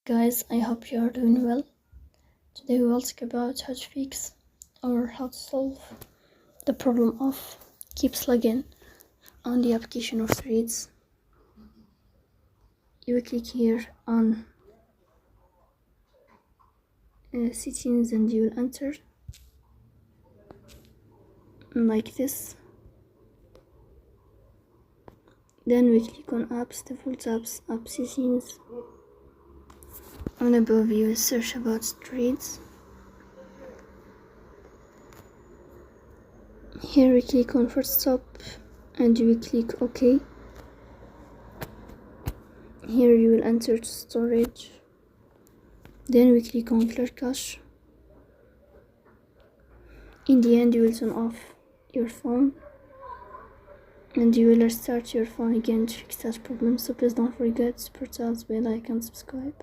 Guys, I hope you are doing well. Today we will talk about how to fix or how to solve the problem of keeps lagging on the application of Threads. You click here on settings and you will enter like this. Then we click on apps, default apps, app settings. On above you will search about Threads. Here we click on first stop and you will click OK. Here you will enter to storage. Then we click on clear cache. In the end you will turn off your phone and you will restart your phone again to fix that problem. So please don't forget to support us by like and subscribe.